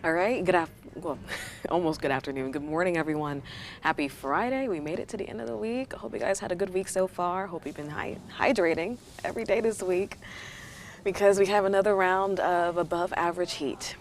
All right, well, almost good afternoon. Good morning, everyone. Happy Friday. We made it to the end of the week. I hope you guys had a good week so far. Hope you've been hydrating every day this week because we have another round of above average heat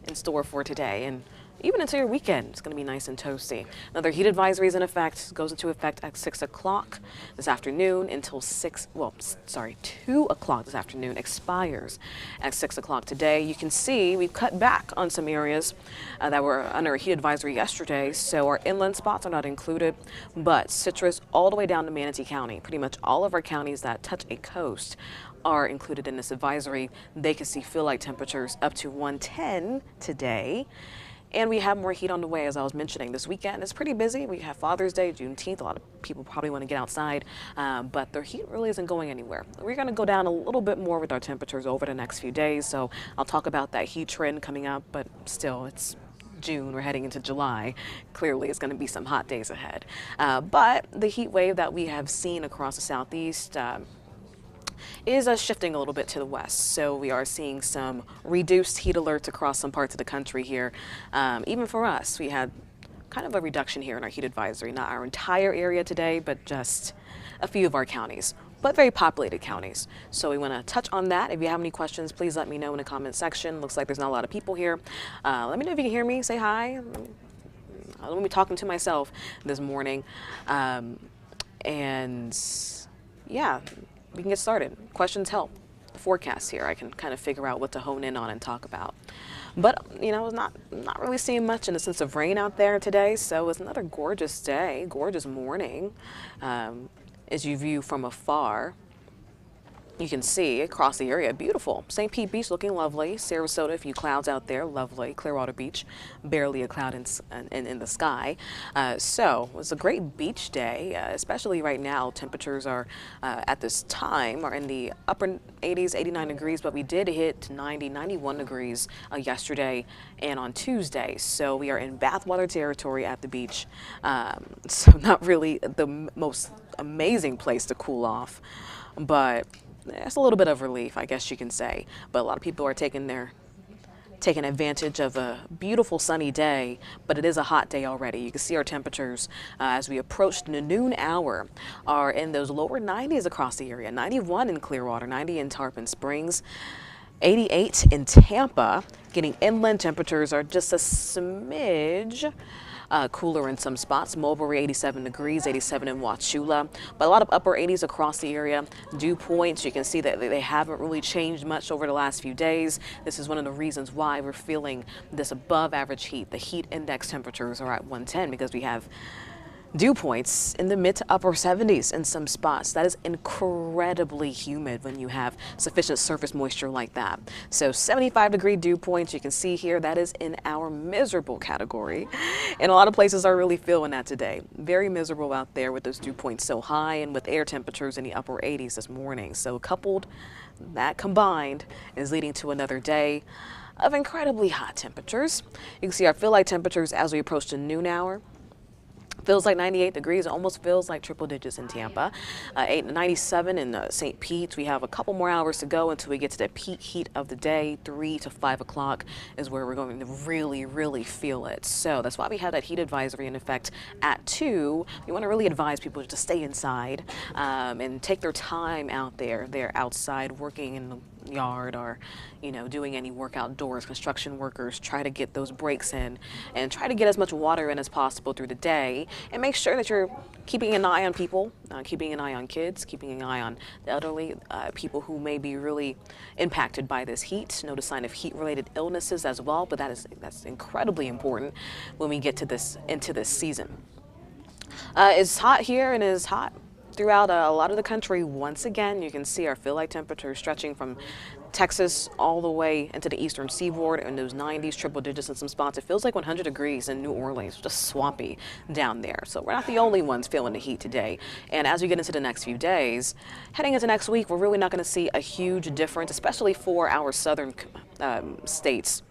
in store for today. And even into your weekend, it's going to be nice and toasty. Another heat advisory is in effect, goes into effect at 6 o'clock this afternoon until 2 o'clock this afternoon, expires at 6 o'clock today. You can see we've cut back on some areas that were under a heat advisory yesterday, so our inland spots are not included, but Citrus all the way down to Manatee County, pretty much all of our counties that touch a coast are included in this advisory. They can see feel-like temperatures up to 110 today. And we have more heat on the way, as I was mentioning. This weekend is pretty busy. We have Father's Day, Juneteenth. A lot of people probably want to get outside, but their heat really isn't going anywhere. We're going to go down a little bit more with our temperatures over the next few days, so I'll talk about that heat trend coming up, but still, it's June, we're heading into July. Clearly, it's going to be some hot days ahead. But the heat wave that we have seen across the southeast is shifting a little bit to the west. So we are seeing some reduced heat alerts across some parts of the country here. Even for us, we had kind of a reduction here in our heat advisory. Not our entire area today, but just a few of our counties, but very populated counties. So we want to touch on that. If you have any questions, please let me know in the comment section. Looks like there's not a lot of people here. Let me know if you can hear me. Say hi. I'm going to be talking to myself this morning. And yeah, we can get started. Questions help. The forecast here, I can kind of figure out what to hone in on and talk about. But, you know, not really seeing much in the sense of rain out there today, so it's another gorgeous day, gorgeous morning. As you view from afar, you can see across the area, beautiful. St. Pete Beach looking lovely. Sarasota, a few clouds out there, lovely. Clearwater Beach, barely a cloud in the sky. So it was a great beach day, especially right now. Temperatures are, at this time, are in the upper 80s, 89 degrees, but we did hit 90, 91 degrees yesterday and on Tuesday. So we are in bathwater territory at the beach. So not really the most amazing place to cool off, but it's a little bit of relief, I guess you can say. But a lot of people are taking advantage of a beautiful sunny day, but it is a hot day already. You can see our temperatures as we approach the noon hour are in those lower 90s across the area. 91 in Clearwater, 90 in Tarpon Springs, 88 in Tampa. Getting inland temperatures are just a smidge cooler in some spots. Mulberry 87 degrees, 87 in Wauchula, but a lot of upper 80s across the area. Dew points, you can see that they haven't really changed much over the last few days. This is one of the reasons why we're feeling this above average heat. The heat index temperatures are at 110 because we have dew points in the mid to upper 70s in some spots. That is incredibly humid when you have sufficient surface moisture like that. So 75-degree dew points, you can see here, that is in our miserable category. And a lot of places are really feeling that today. Very miserable out there with those dew points so high and with air temperatures in the upper 80s this morning. So that combined is leading to another day of incredibly hot temperatures. You can see our feel-like temperatures as we approach the noon hour. Feels like 98 degrees, almost feels like triple digits in Tampa. 97 in St. Pete. We have a couple more hours to go until we get to the peak heat of the day. 3 to 5 o'clock is where we're going to really, really feel it. So that's why we have that heat advisory in effect at 2. We want to really advise people to stay inside and take their time out there. They're outside working in the yard or, you know, doing any work outdoors. Construction workers, try to get those breaks in and try to get as much water in as possible through the day, and make sure that you're keeping an eye on people, keeping an eye on kids, keeping an eye on the elderly, people who may be really impacted by this heat. Notice sign of heat-related illnesses as well, but that's incredibly important when we get to into this season. It's hot here and it is hot throughout a lot of the country. Once again, you can see our feel-like temperatures stretching from Texas all the way into the eastern seaboard in those 90s, triple digits in some spots. It feels like 100 degrees in New Orleans, just swampy down there. So we're not the only ones feeling the heat today. And as we get into the next few days, heading into next week, we're really not going to see a huge difference, especially for our southern states.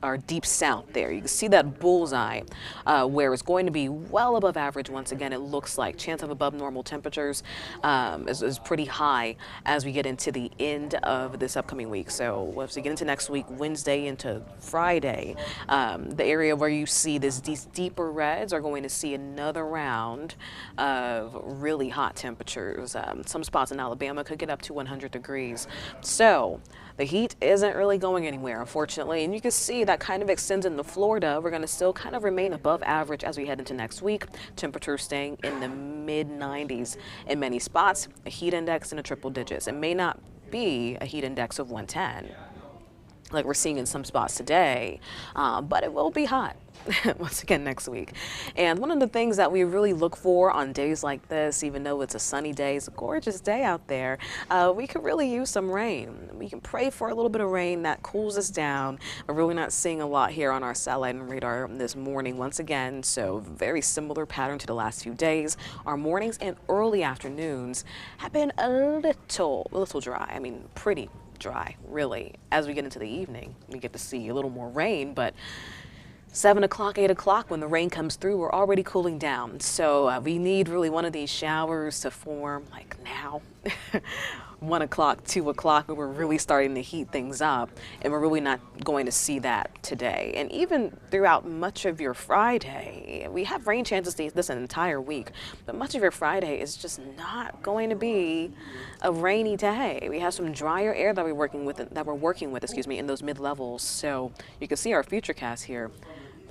our deep south there. You can see that bullseye where it's going to be well above average once again. It looks like chance of above normal temperatures is pretty high as we get into the end of this upcoming week. So as we get into next week, Wednesday into Friday, the area where you see these deeper reds are going to see another round of really hot temperatures. Some spots in Alabama could get up to 100 degrees. So the heat isn't really going anywhere, unfortunately, and you can see that kind of extends into Florida. We're going to still kind of remain above average as we head into next week. Temperatures staying in the mid-90s in many spots, a heat index in the triple digits. It may not be a heat index of 110 like we're seeing in some spots today, but it will be hot once again next week. And one of the things that we really look for on days like this, even though it's a sunny day, it's a gorgeous day out there, we could really use some rain. We can pray for a little bit of rain that cools us down. We're really not seeing a lot here on our satellite and radar this morning once again, so very similar pattern to the last few days. Our mornings and early afternoons have been a little dry. I mean, pretty dry, really. As we get into the evening, we get to see a little more rain, but 7 o'clock, 8 o'clock, when the rain comes through, we're already cooling down. So we need really one of these showers to form like now. 1 o'clock, 2 o'clock, when we're really starting to heat things up, and we're really not going to see that today. And even throughout much of your Friday, we have rain chances this entire week, but much of your Friday is just not going to be a rainy day. We have some drier air that we're working with, in those mid-levels. So you can see our FUTURECAST here.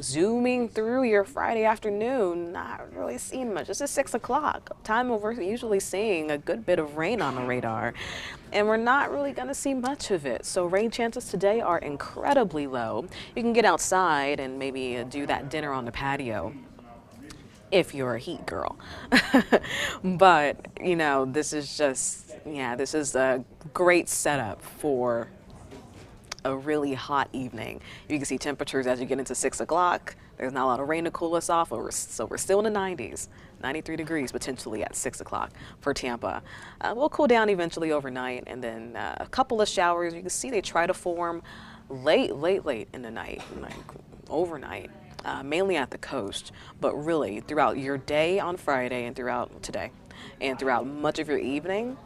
Zooming through your Friday afternoon, not really seeing much. This is 6 o'clock, time where we're usually seeing a good bit of rain on the radar, and we're not really going to see much of it. So rain chances today are incredibly low. You can get outside and maybe do that dinner on the patio if you're a heat girl. But, you know, this is just, this is a great setup for a really hot evening. You can see temperatures as you get into 6 o'clock. There's not a lot of rain to cool us off, so we're still in the 90s, 93 degrees potentially at 6 o'clock for Tampa. We'll cool down eventually overnight, and then a couple of showers. You can see they try to form late in the night, like overnight, mainly at the coast, but really throughout your day on Friday and throughout today, and throughout much of your evening,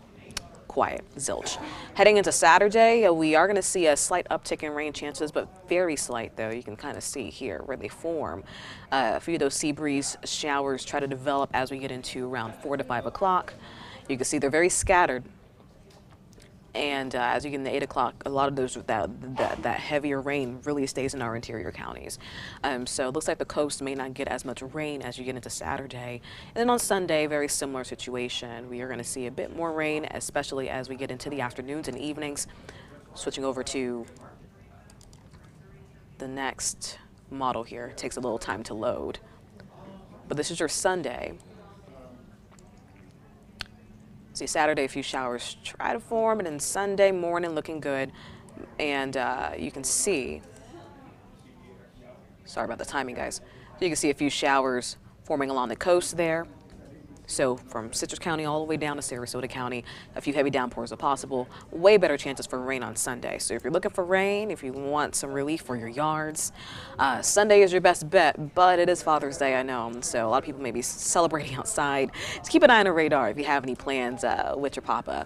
quiet, zilch. Heading into Saturday, we are going to see a slight uptick in rain chances, but very slight though. You can kind of see here where they form. A few of those sea breeze showers try to develop as we get into around 4 to 5 o'clock. You can see they're very scattered. And as you get into 8 o'clock, a lot of those that heavier rain really stays in our interior counties. So it looks like the coast may not get as much rain as you get into Saturday. And then on Sunday, very similar situation. We are going to see a bit more rain, especially as we get into the afternoons and evenings. Switching over to the next model here. It takes a little time to load. But this is your Sunday. See, Saturday, a few showers try to form, and then Sunday morning looking good. And you can see, sorry about the timing, guys. You can see a few showers forming along the coast there. So from Citrus County all the way down to Sarasota County, a few heavy downpours are possible. Way better chances for rain on Sunday. So if you're looking for rain, if you want some relief for your yards, Sunday is your best bet, but it is Father's Day, I know. So a lot of people may be celebrating outside. Just keep an eye on the radar if you have any plans with your papa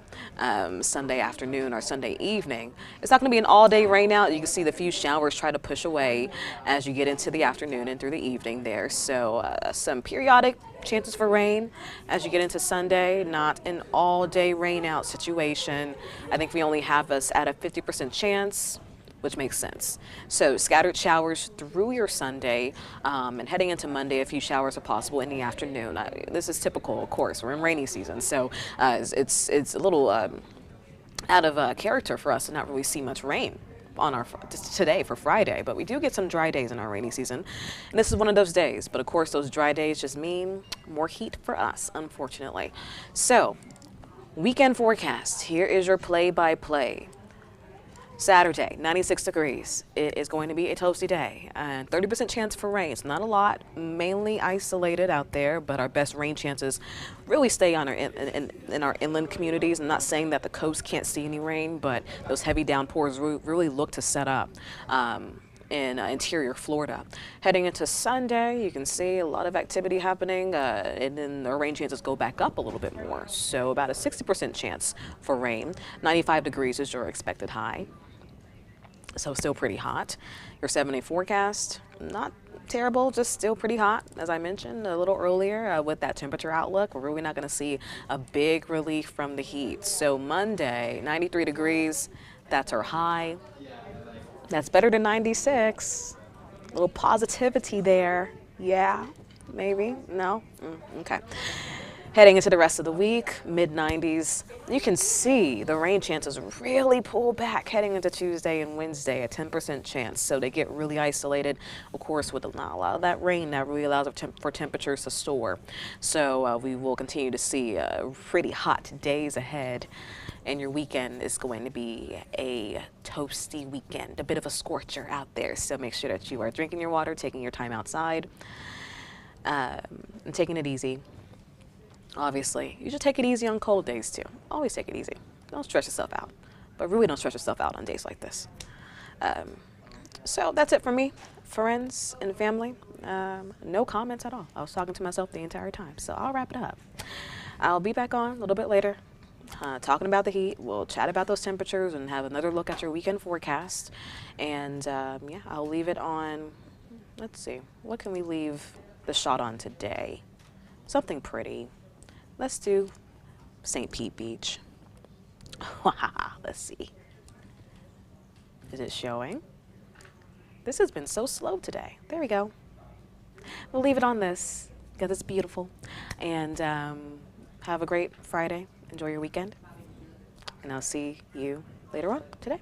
Sunday afternoon or Sunday evening. It's not going to be an all-day rain out. You can see the few showers try to push away as you get into the afternoon and through the evening there. So some periodic chances for rain as you get into Sunday, not an all-day rain out situation. I think we only have us at a 50% chance, which makes sense. So scattered showers through your Sunday, and heading into Monday, a few showers are possible in the afternoon. This is typical, of course. We're in rainy season, so it's a little out of character for us to not really see much rain on our today for Friday, but we do get some dry days in our rainy season, and this is one of those days. But of course, those dry days just mean more heat for us, unfortunately. So, weekend forecast. Here is your play-by-play. Saturday, 96 degrees. It is going to be a toasty day. 30% chance for rain. It's not a lot, mainly isolated out there, but our best rain chances really stay on in our inland communities. I'm not saying that the coast can't see any rain, but those heavy downpours really look to set up in interior Florida. Heading into Sunday, you can see a lot of activity happening, and then the rain chances go back up a little bit more. So about a 60% chance for rain. 95 degrees is your expected high. So still pretty hot. Your 7-day forecast, not terrible, just still pretty hot. As I mentioned a little earlier, with that temperature outlook, we're really not going to see a big relief from the heat. So Monday, 93 degrees, that's our high. That's better than 96. A little positivity there. Yeah, maybe, no, okay. Heading into the rest of the week, mid-90s, you can see the rain chances really pull back heading into Tuesday and Wednesday, a 10% chance. So they get really isolated, of course, with not a lot of that rain that really allows for temperatures to soar. So we will continue to see pretty hot days ahead. And your weekend is going to be a toasty weekend, a bit of a scorcher out there. So make sure that you are drinking your water, taking your time outside, and taking it easy. Obviously, you should take it easy on cold days too. Always take it easy. Don't stress yourself out. But really don't stress yourself out on days like this. So that's it for me, friends and family. No comments at all. I was talking to myself the entire time. So I'll wrap it up. I'll be back on a little bit later, talking about the heat. We'll chat about those temperatures and have another look at your weekend forecast. And yeah, I'll leave it on, let's see, what can we leave the shot on today? Something pretty. Let's do St. Pete Beach. Let's see. Is it showing? This has been so slow today. There we go. We'll leave it on this because it's beautiful. And have a great Friday. Enjoy your weekend. And I'll see you later on today.